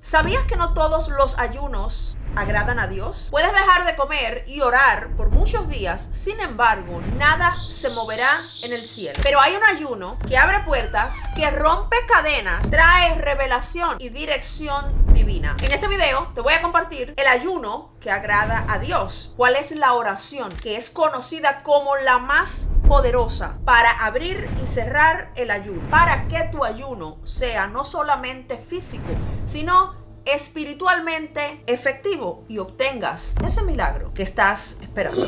¿Sabías que no todos los ayunos agradan a Dios? Puedes dejar de comer y orar por muchos días, sin embargo, nada se moverá en el cielo. Pero hay un ayuno que abre puertas, que rompe cadenas, trae revelación y dirección divina. En este video te voy a compartir el ayuno que agrada a Dios. ¿Cuál es la oración que es conocida como la más poderosa para abrir y cerrar el ayuno? Para que tu ayuno sea no solamente físico, sino espiritualmente efectivo y obtengas ese milagro que estás esperando.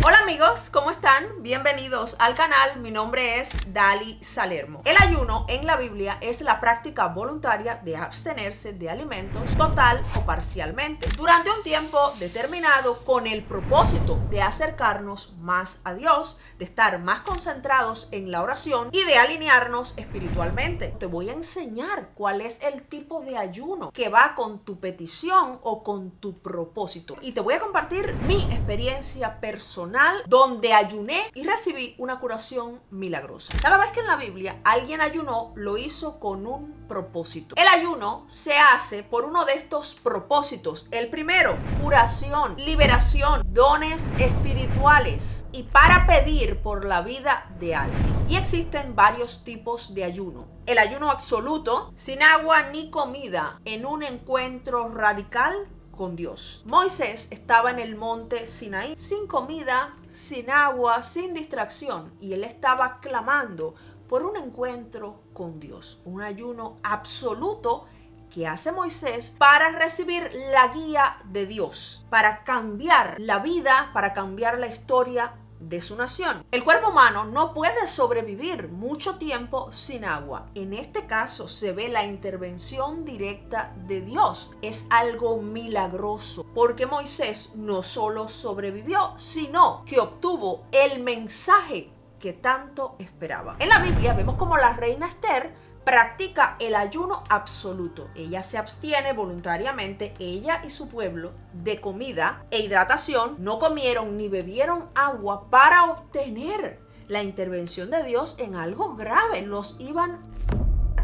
Hola amigos, ¿cómo están? Bienvenidos al canal. Mi nombre es Dali Salermo. El ayuno en la Biblia es la práctica voluntaria de abstenerse de alimentos total o parcialmente durante un tiempo determinado con el propósito de acercarnos más a Dios, de estar más concentrados en la oración y de alinearnos espiritualmente. Te voy a enseñar cuál es el tipo de ayuno que va con tu petición o con tu propósito. Y te voy a compartir mi experiencia personal donde ayuné y recibí una curación milagrosa. Cada vez que en la Biblia alguien ayunó, lo hizo con un propósito. El ayuno se hace por uno de estos propósitos. El primero, curación, liberación, dones espirituales y para pedir por la vida de alguien. Y existen varios tipos de ayuno. El ayuno absoluto, sin agua ni comida, en un encuentro radical con Dios. Moisés estaba en el monte Sinaí, sin comida, sin agua, sin distracción, y él estaba clamando por un encuentro con Dios. Un ayuno absoluto que hace Moisés para recibir la guía de Dios, para cambiar la vida, para cambiar la historia de su nación. El cuerpo humano no puede sobrevivir mucho tiempo sin agua. En este caso se ve la intervención directa de Dios. Es algo milagroso, porque Moisés no solo sobrevivió, sino que obtuvo el mensaje que tanto esperaba. En la Biblia vemos como la reina Esther practica el ayuno absoluto. Ella se abstiene voluntariamente, ella y su pueblo, de comida e hidratación. No comieron ni bebieron agua para obtener la intervención de Dios en algo grave. Los iban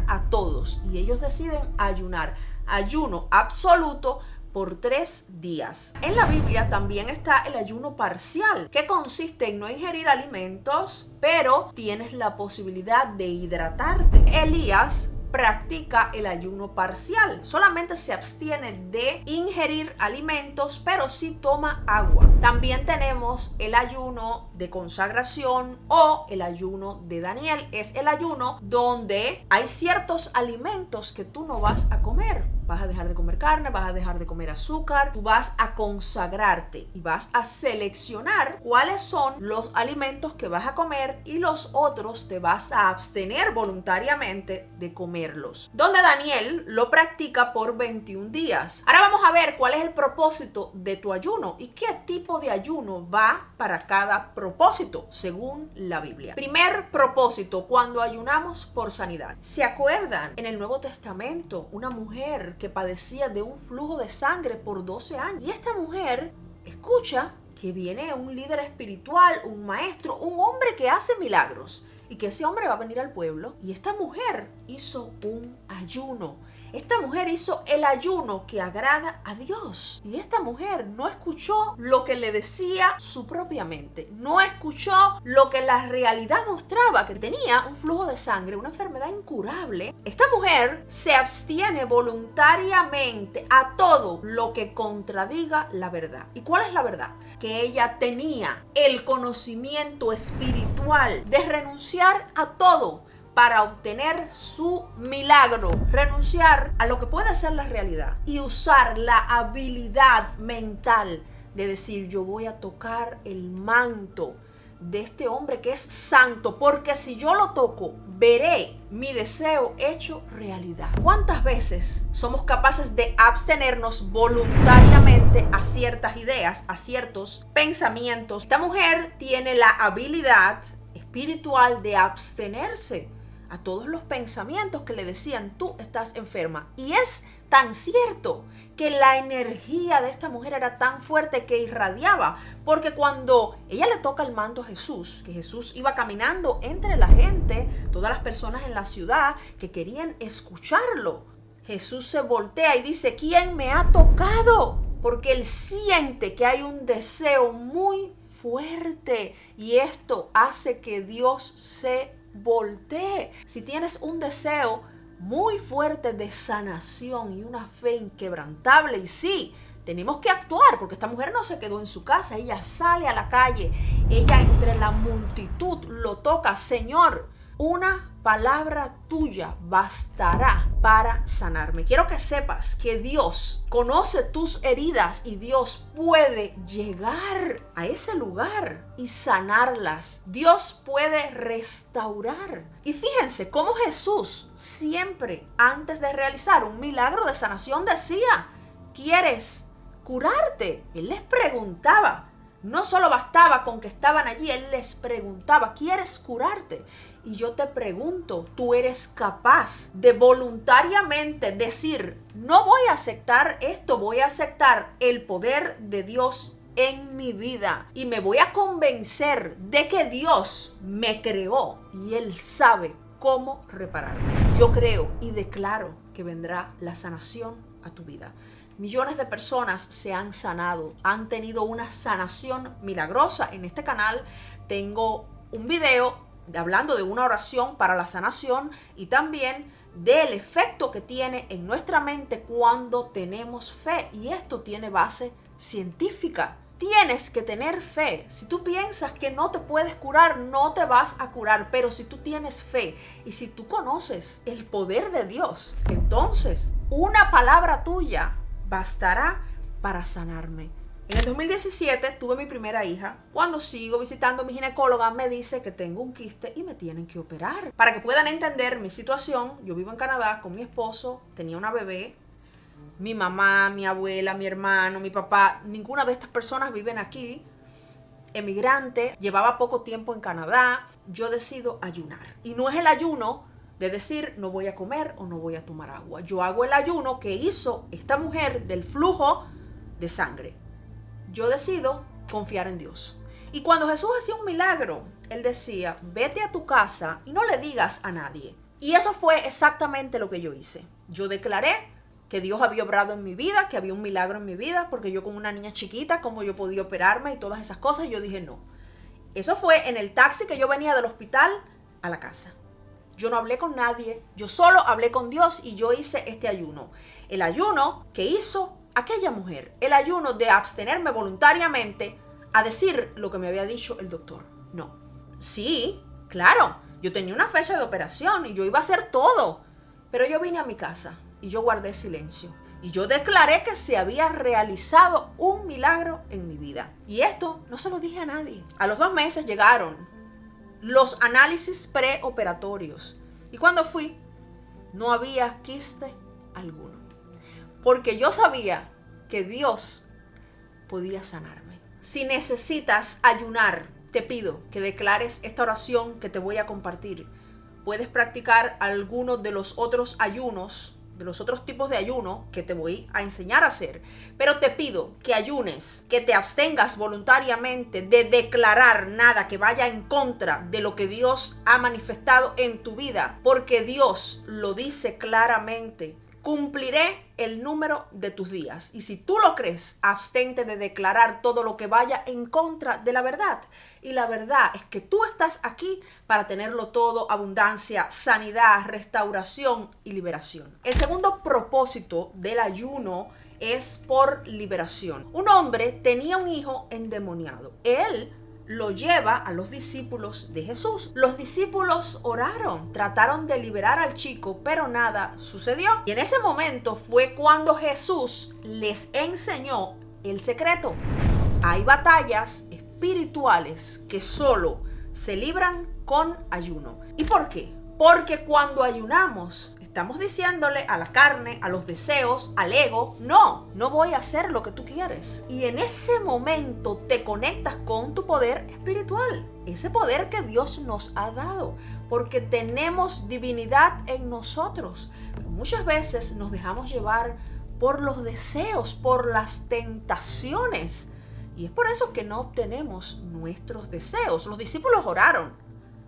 a todos y ellos deciden ayunar. Ayuno absoluto por 3 días. En la Biblia también está el ayuno parcial, que consiste en no ingerir alimentos, pero tienes la posibilidad de hidratarte. Elías practica el ayuno parcial. Solamente se abstiene de ingerir alimentos, pero sí toma agua. También tenemos el ayuno de consagración o el ayuno de Daniel. Es el ayuno donde hay ciertos alimentos que tú no vas a comer. Vas a dejar de comer carne, vas a dejar de comer azúcar, tú vas a consagrarte y vas a seleccionar cuáles son los alimentos que vas a comer y los otros te vas a abstener voluntariamente de comerlos. Donde Daniel lo practica por 21 días. Ahora vamos a ver cuál es el propósito de tu ayuno y qué tipo de ayuno va para cada propósito según la Biblia. Primer propósito, cuando ayunamos por sanidad. ¿Se acuerdan? En el Nuevo Testamento, una mujer que padecía de un flujo de sangre por 12 años. Y esta mujer escucha que viene un líder espiritual, un maestro, un hombre que hace milagros y que ese hombre va a venir al pueblo. Y esta mujer hizo un ayuno. Esta mujer hizo el ayuno que agrada a Dios. Y esta mujer no escuchó lo que le decía su propia mente. No escuchó lo que la realidad mostraba, que tenía un flujo de sangre, una enfermedad incurable. Esta mujer se abstiene voluntariamente a todo lo que contradiga la verdad. ¿Y cuál es la verdad? Que ella tenía el conocimiento espiritual de renunciar a todo para obtener su milagro, renunciar a lo que puede ser la realidad y usar la habilidad mental de decir: yo voy a tocar el manto de este hombre que es santo, porque si yo lo toco, veré mi deseo hecho realidad. ¿Cuántas veces somos capaces de abstenernos voluntariamente a ciertas ideas, a ciertos pensamientos? Esta mujer tiene la habilidad espiritual de abstenerse a todos los pensamientos que le decían: tú estás enferma. Y es tan cierto que la energía de esta mujer era tan fuerte que irradiaba, porque cuando ella le toca el manto a Jesús, que Jesús iba caminando entre la gente, todas las personas en la ciudad que querían escucharlo, Jesús se voltea y dice, ¿quién me ha tocado? Porque él siente que hay un deseo muy fuerte y esto hace que Dios se voltee. Si tienes un deseo muy fuerte de sanación y una fe inquebrantable, y sí, tenemos que actuar porque esta mujer no se quedó en su casa, ella sale a la calle, ella entre la multitud lo toca. Señor, una palabra tuya bastará para sanarme. Quiero que sepas que Dios conoce tus heridas y Dios puede llegar a ese lugar y sanarlas. Dios puede restaurar. Y fíjense cómo Jesús siempre antes de realizar un milagro de sanación decía, ¿quieres curarte? Él les preguntaba. No solo bastaba con que estaban allí, él les preguntaba, ¿quieres curarte? Y yo te pregunto, ¿tú eres capaz de voluntariamente decir, no voy a aceptar esto, voy a aceptar el poder de Dios en mi vida y me voy a convencer de que Dios me creó y Él sabe cómo repararme? Yo creo y declaro que vendrá la sanación a tu vida. Millones de personas se han sanado, han tenido una sanación milagrosa. En este canal tengo un video hablando de una oración para la sanación y también del efecto que tiene en nuestra mente cuando tenemos fe. Y esto tiene base científica. Tienes que tener fe. Si tú piensas que no te puedes curar, no te vas a curar. Pero si tú tienes fe y si tú conoces el poder de Dios, entonces una palabra tuya bastará para sanarme. En el 2017 tuve mi primera hija. Cuando sigo visitando a mi ginecóloga me dice que tengo un quiste y me tienen que operar. Para que puedan entender mi situación, yo vivo en Canadá con mi esposo, tenía una bebé. Mi mamá, mi abuela, mi hermano, mi papá, ninguna de estas personas viven aquí. Emigrante, llevaba poco tiempo en Canadá. Yo decido ayunar. Y no es el ayuno de decir no voy a comer o no voy a tomar agua. Yo hago el ayuno que hizo esta mujer del flujo de sangre. Yo decido confiar en Dios. Y cuando Jesús hacía un milagro, Él decía, vete a tu casa y no le digas a nadie. Y eso fue exactamente lo que yo hice. Yo declaré que Dios había obrado en mi vida, que había un milagro en mi vida, porque yo como una niña chiquita, como yo podía operarme y todas esas cosas, yo dije no. Eso fue en el taxi que yo venía del hospital a la casa. Yo no hablé con nadie, yo solo hablé con Dios y yo hice este ayuno. El ayuno que hizo aquella mujer, el ayuno de abstenerme voluntariamente a decir lo que me había dicho el doctor. No. Sí, claro, yo tenía una fecha de operación y yo iba a hacer todo, pero yo vine a mi casa y yo guardé silencio. Y yo declaré que se había realizado un milagro en mi vida. Y esto no se lo dije a nadie. A los 2 meses llegaron los análisis preoperatorios. Y cuando fui, no había quiste alguno. Porque yo sabía que Dios podía sanarme. Si necesitas ayunar, te pido que declares esta oración que te voy a compartir. Puedes practicar algunos de los otros ayunos, de los otros tipos de ayuno que te voy a enseñar a hacer. Pero te pido que ayunes, que te abstengas voluntariamente de declarar nada que vaya en contra de lo que Dios ha manifestado en tu vida. Porque Dios lo dice claramente. Cumpliré el número de tus días. Y si tú lo crees, abstente de declarar todo lo que vaya en contra de la verdad. Y la verdad es que tú estás aquí para tenerlo todo: abundancia, sanidad, restauración y liberación. El segundo propósito del ayuno es por liberación. Un hombre tenía un hijo endemoniado. Él lo lleva a los discípulos de Jesús. Los discípulos oraron, trataron de liberar al chico, pero nada sucedió. Y en ese momento fue cuando Jesús les enseñó el secreto. Hay batallas espirituales que solo se libran con ayuno. ¿Y por qué? Porque cuando ayunamos, estamos diciéndole a la carne, a los deseos, al ego, no voy a hacer lo que tú quieres. Y en ese momento te conectas con tu poder espiritual, ese poder que Dios nos ha dado, porque tenemos divinidad en nosotros. Pero muchas veces nos dejamos llevar por los deseos, por las tentaciones. Y es por eso que no obtenemos nuestros deseos. Los discípulos oraron,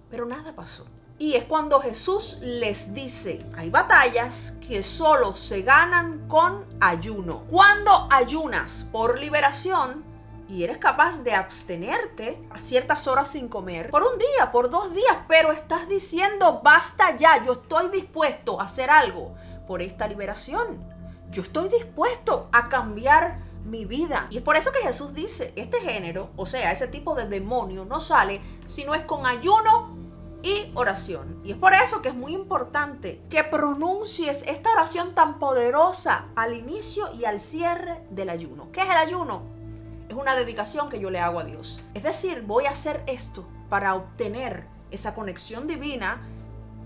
pero nada pasó. Y es cuando Jesús les dice, hay batallas que solo se ganan con ayuno. Cuando ayunas por liberación y eres capaz de abstenerte a ciertas horas sin comer, por un día, por 2 días, pero estás diciendo, basta ya, yo estoy dispuesto a hacer algo por esta liberación. Yo estoy dispuesto a cambiar mi vida. Y es por eso que Jesús dice, este género, o sea, ese tipo de demonio no sale si no es con ayuno y oración. Y es por eso que es muy importante que pronuncies esta oración tan poderosa al inicio y al cierre del ayuno. ¿Qué es el ayuno? Es una dedicación que yo le hago a Dios. Es decir, voy a hacer esto para obtener esa conexión divina,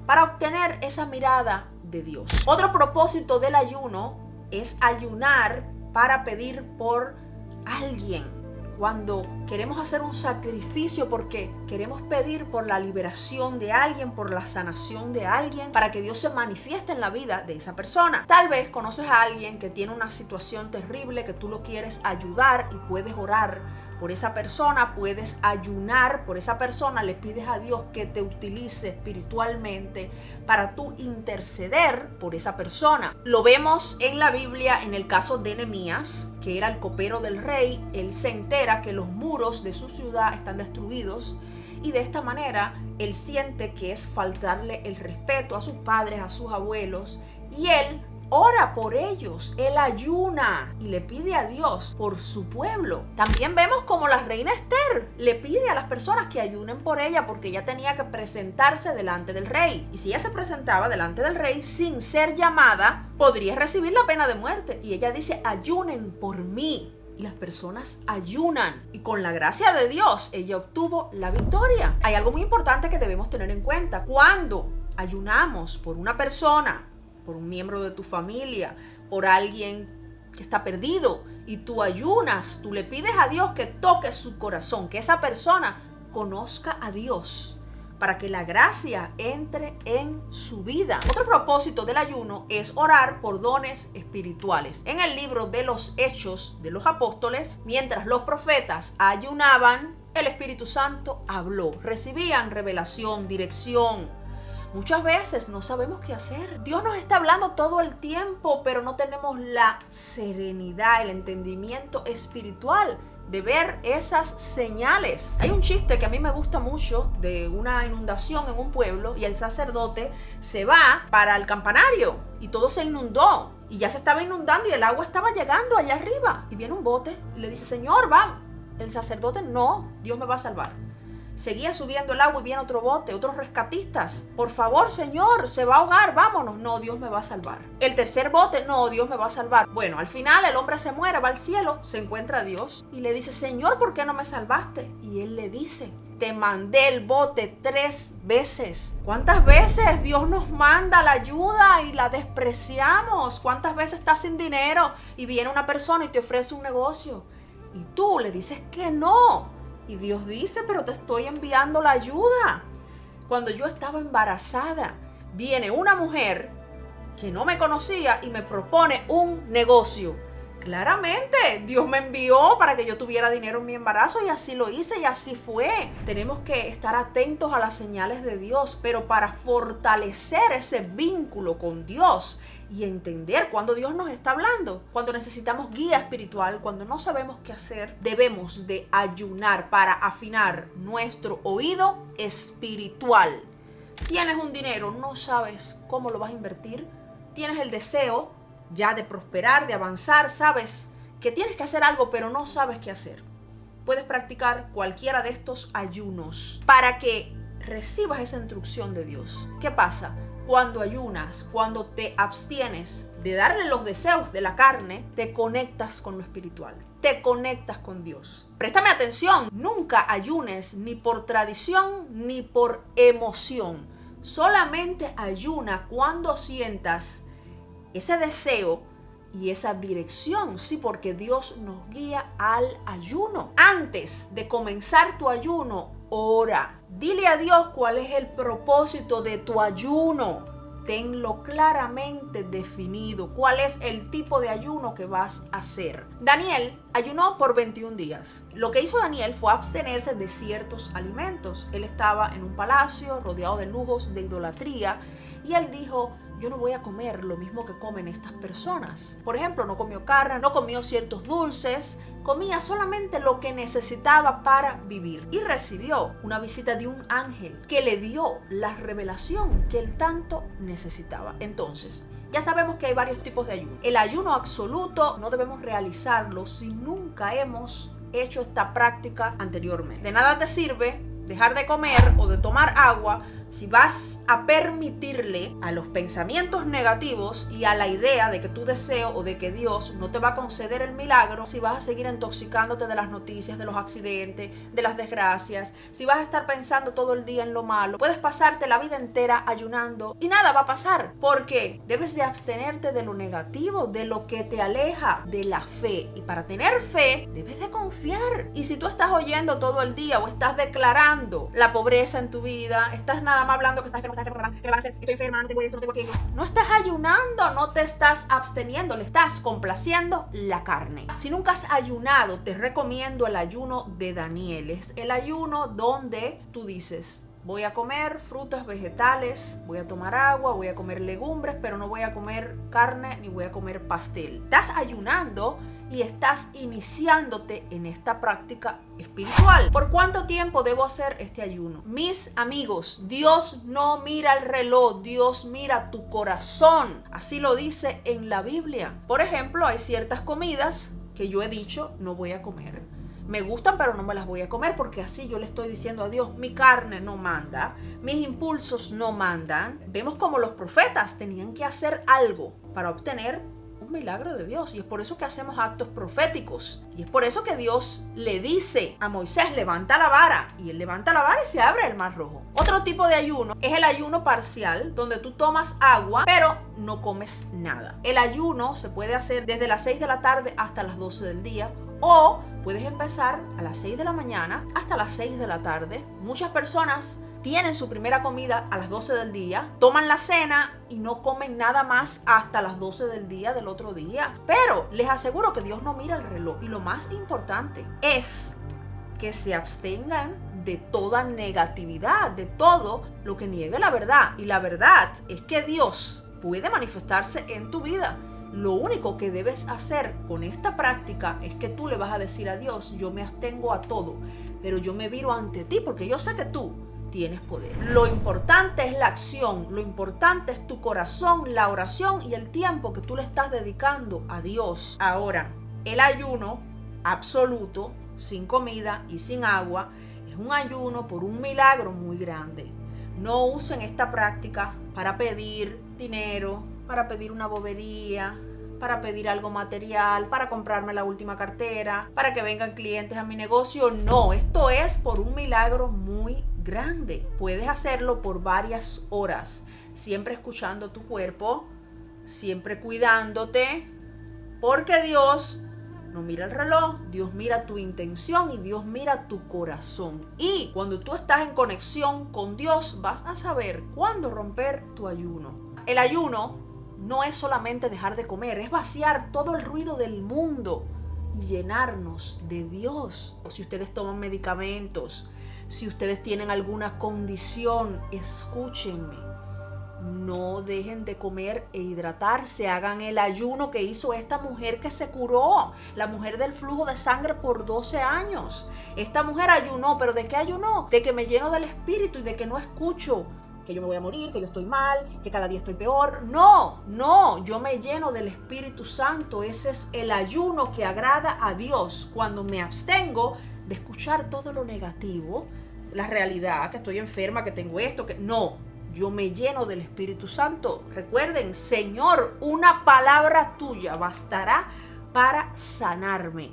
para obtener esa mirada de Dios. Otro propósito del ayuno es ayunar para pedir por alguien. Cuando queremos hacer un sacrificio porque queremos pedir por la liberación de alguien, por la sanación de alguien, para que Dios se manifieste en la vida de esa persona. Tal vez conoces a alguien que tiene una situación terrible, que tú lo quieres ayudar y puedes orar por esa persona, puedes ayunar por esa persona, le pides a Dios que te utilice espiritualmente para tú interceder por esa persona. Lo vemos en la Biblia en el caso de Nehemías, que era el copero del rey. Él se entera que los muros de su ciudad están destruidos y de esta manera él siente que es faltarle el respeto a sus padres, a sus abuelos, y él ora por ellos, él ayuna y le pide a Dios por su pueblo. También vemos como la reina Esther le pide a las personas que ayunen por ella porque ella tenía que presentarse delante del rey. Y si ella se presentaba delante del rey sin ser llamada, podría recibir la pena de muerte. Y ella dice, ayunen por mí. Y las personas ayunan. Y con la gracia de Dios, ella obtuvo la victoria. Hay algo muy importante que debemos tener en cuenta. Cuando ayunamos por una persona, por un miembro de tu familia, por alguien que está perdido, y tú ayunas, tú le pides a Dios que toque su corazón, que esa persona conozca a Dios, para que la gracia entre en su vida. Otro propósito del ayuno es orar por dones espirituales. En el libro de los Hechos de los Apóstoles, mientras los profetas ayunaban, el Espíritu Santo habló. Recibían revelación, dirección. Muchas veces no sabemos qué hacer. Dios nos está hablando todo el tiempo, pero no tenemos la serenidad, el entendimiento espiritual de ver esas señales. Hay un chiste que a mí me gusta mucho de una inundación en un pueblo y el sacerdote se va para el campanario y todo se inundó y ya se estaba inundando y el agua estaba llegando allá arriba y viene un bote y le dice, Señor, vamos. El sacerdote, no, Dios me va a salvar. Seguía subiendo el agua y viene otro bote, otros rescatistas. Por favor, Señor, se va a ahogar, vámonos. No, Dios me va a salvar. El tercer bote, no, Dios me va a salvar. Bueno, al final el hombre se muere, va al cielo, se encuentra a Dios y le dice, Señor, ¿por qué no me salvaste? Y él le dice, te mandé el bote 3 veces. ¿Cuántas veces Dios nos manda la ayuda y la despreciamos? ¿Cuántas veces estás sin dinero y viene una persona y te ofrece un negocio y tú le dices que no? Y Dios dice, pero te estoy enviando la ayuda. Cuando yo estaba embarazada, viene una mujer que no me conocía y me propone un negocio. Claramente, Dios me envió para que yo tuviera dinero en mi embarazo y así lo hice y así fue. Tenemos que estar atentos a las señales de Dios, pero para fortalecer ese vínculo con Dios y entender cuando Dios nos está hablando, cuando necesitamos guía espiritual, cuando no sabemos qué hacer, debemos de ayunar para afinar nuestro oído espiritual. Tienes un dinero, no sabes cómo lo vas a invertir, tienes el deseo ya de prosperar, de avanzar, sabes que tienes que hacer algo, pero no sabes qué hacer. Puedes practicar cualquiera de estos ayunos para que recibas esa instrucción de Dios. ¿Qué pasa? Cuando ayunas, cuando te abstienes de darle los deseos de la carne, te conectas con lo espiritual, te conectas con Dios. Préstame atención, nunca ayunes ni por tradición ni por emoción. Solamente ayuna cuando sientas ese deseo y esa dirección, sí, porque Dios nos guía al ayuno. Antes de comenzar tu ayuno, ora. Dile a Dios cuál es el propósito de tu ayuno. tenlo claramente definido. ¿Cuál es el tipo de ayuno que vas a hacer? Daniel ayunó por 21 días. Lo que hizo Daniel fue abstenerse de ciertos alimentos. Él estaba en un palacio rodeado de lujos, de idolatría, y él dijo: yo no voy a comer lo mismo que comen estas personas. Por ejemplo, no comió carne, no comió ciertos dulces, comía solamente lo que necesitaba para vivir. Y recibió una visita de un ángel que le dio la revelación que él tanto necesitaba. Entonces, ya sabemos que hay varios tipos de ayuno. El ayuno absoluto no debemos realizarlo si nunca hemos hecho esta práctica anteriormente. De nada te sirve dejar de comer o de tomar agua si vas a permitirle a los pensamientos negativos y a la idea de que tu deseo o de que Dios no te va a conceder el milagro, si vas a seguir intoxicándote de las noticias, de los accidentes, de las desgracias, si vas a estar pensando todo el día en lo malo. Puedes pasarte la vida entera ayunando y nada va a pasar, porque debes de abstenerte de lo negativo, de lo que te aleja de la fe. Y para tener fe, debes de confiar. Y si tú estás oyendo todo el día o estás declarando la pobreza en tu vida, estás nada más hablando que estás enfermo, que vas a hacer, estoy enferma, no tengo esto, no tengo aquello. No estás ayunando, no te estás absteniendo, le estás complaciendo la carne. Si nunca has ayunado, te recomiendo el ayuno de Daniel. Es el ayuno donde tú dices: voy a comer frutas, vegetales, voy a tomar agua, voy a comer legumbres, pero no voy a comer carne ni voy a comer pastel. Estás ayunando y estás iniciándote en esta práctica espiritual. ¿Por cuánto tiempo debo hacer este ayuno? Mis amigos, Dios no mira el reloj, Dios mira tu corazón. Así lo dice en la Biblia. Por ejemplo, hay ciertas comidas que yo he dicho no voy a comer. Me gustan, pero no me las voy a comer, porque así yo le estoy diciendo a Dios: mi carne no manda, mis impulsos no mandan. Vemos como los profetas tenían que hacer algo para obtener un milagro de Dios, y es por eso que hacemos actos proféticos, y es por eso que Dios le dice a Moisés: levanta la vara, y él levanta la vara y se abre el mar rojo. Otro tipo de ayuno es el ayuno parcial, donde tú tomas agua pero no comes nada. El ayuno se puede hacer desde las 6 de la tarde hasta las 12 del día, o puedes empezar a las 6 de la mañana hasta las 6 de la tarde. Muchas personas tienen su primera comida a las 12 del día, toman la cena y no comen nada más hasta las 12 del día del otro día. Pero les aseguro que Dios no mira el reloj. Y lo más importante es que se abstengan de toda negatividad, de todo lo que niegue la verdad. Y la verdad es que Dios puede manifestarse en tu vida. Lo único que debes hacer con esta práctica es que tú le vas a decir a Dios: yo me abstengo a todo, pero yo me viro ante ti porque yo sé que tú tienes poder. Lo importante es la acción, lo importante es tu corazón, la oración y el tiempo que tú le estás dedicando a Dios. Ahora, el ayuno absoluto, sin comida y sin agua, es un ayuno por un milagro muy grande. No usen esta práctica para pedir dinero, para pedir una bobería, para pedir algo material, para comprarme la última cartera, para que vengan clientes a mi negocio. No, esto es por un milagro muy grande. Puedes hacerlo por varias horas, siempre escuchando tu cuerpo, siempre cuidándote, porque Dios no mira el reloj, Dios mira tu intención y Dios mira tu corazón. Y cuando tú estás en conexión con Dios, vas a saber cuándo romper tu ayuno. El ayuno no es solamente dejar de comer, es vaciar todo el ruido del mundo y llenarnos de Dios. Si ustedes toman medicamentos, si ustedes tienen alguna condición, escúchenme. No dejen de comer e hidratarse. Hagan el ayuno que hizo esta mujer que se curó, la mujer del flujo de sangre por 12 años. Esta mujer ayunó, ¿pero de qué ayunó? De que me lleno del Espíritu y de que no escucho que yo me voy a morir, que yo estoy mal, que cada día estoy peor. No, yo me lleno del Espíritu Santo. Ese es el ayuno que agrada a Dios. Cuando me abstengo de escuchar todo lo negativo, la realidad, que estoy enferma, que tengo esto, que no. Yo me lleno del Espíritu Santo. Recuerden, Señor, una palabra tuya bastará para sanarme.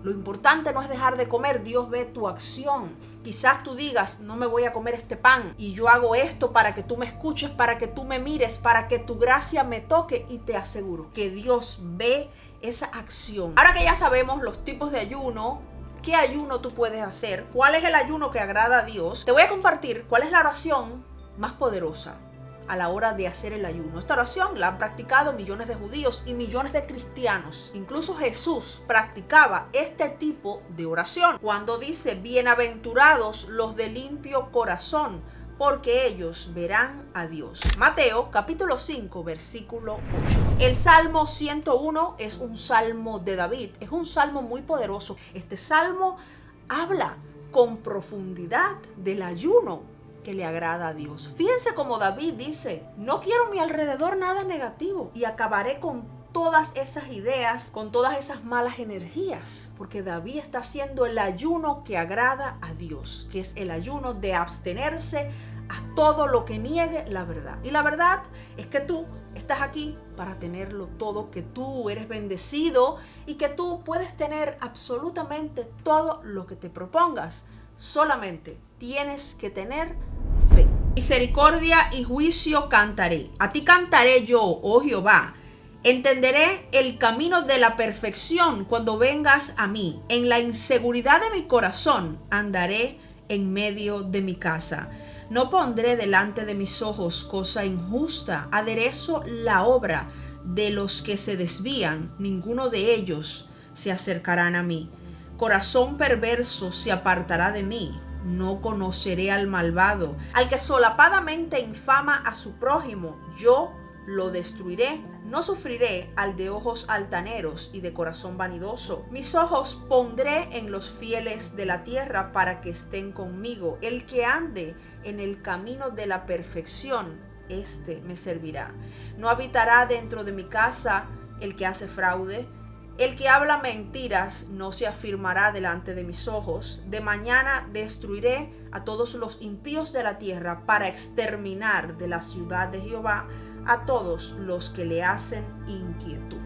Lo importante no es dejar de comer, Dios ve tu acción. Quizás tú digas: no me voy a comer este pan y yo hago esto para que tú me escuches, para que tú me mires, para que tu gracia me toque, y te aseguro que Dios ve esa acción. Ahora que ya sabemos los tipos de ayuno, qué ayuno tú puedes hacer, cuál es el ayuno que agrada a Dios, te voy a compartir cuál es la oración más poderosa a la hora de hacer el ayuno. Esta oración la han practicado millones de judíos y millones de cristianos. Incluso Jesús practicaba este tipo de oración cuando dice: bienaventurados los de limpio corazón, porque ellos verán a Dios. Mateo capítulo 5 versículo 8. El Salmo 101 es un salmo de David, es un salmo muy poderoso. Este salmo habla con profundidad del ayuno que le agrada a Dios. Fíjense cómo David dice: no quiero a mi alrededor nada negativo y acabaré con todas esas ideas, con todas esas malas energías, porque David está haciendo el ayuno que agrada a Dios, que es el ayuno de abstenerse a todo lo que niegue la verdad. Y la verdad es que tú estás aquí para tenerlo todo, que tú eres bendecido y que tú puedes tener absolutamente todo lo que te propongas. Solamente tienes que tener fe. Misericordia y juicio cantaré. A ti cantaré yo, oh Jehová. Entenderé el camino de la perfección cuando vengas a mí. En la inseguridad de mi corazón andaré en medio de mi casa. No pondré delante de mis ojos cosa injusta. Aderezo la obra de los que se desvían. Ninguno de ellos se acercarán a mí. Corazón perverso se apartará de mí. No conoceré al malvado. Al que solapadamente infama a su prójimo, yo lo destruiré. No sufriré al de ojos altaneros y de corazón vanidoso. Mis ojos pondré en los fieles de la tierra para que estén conmigo. El que ande en el camino de la perfección, este me servirá. No habitará dentro de mi casa el que hace fraude. El que habla mentiras no se afirmará delante de mis ojos. De mañana destruiré a todos los impíos de la tierra para exterminar de la ciudad de Jehová a todos los que le hacen inquietud.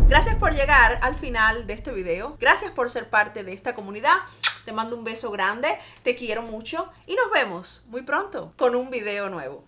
Gracias por llegar al final de este video. Gracias por ser parte de esta comunidad. Te mando un beso grande, te quiero mucho y nos vemos muy pronto con un video nuevo.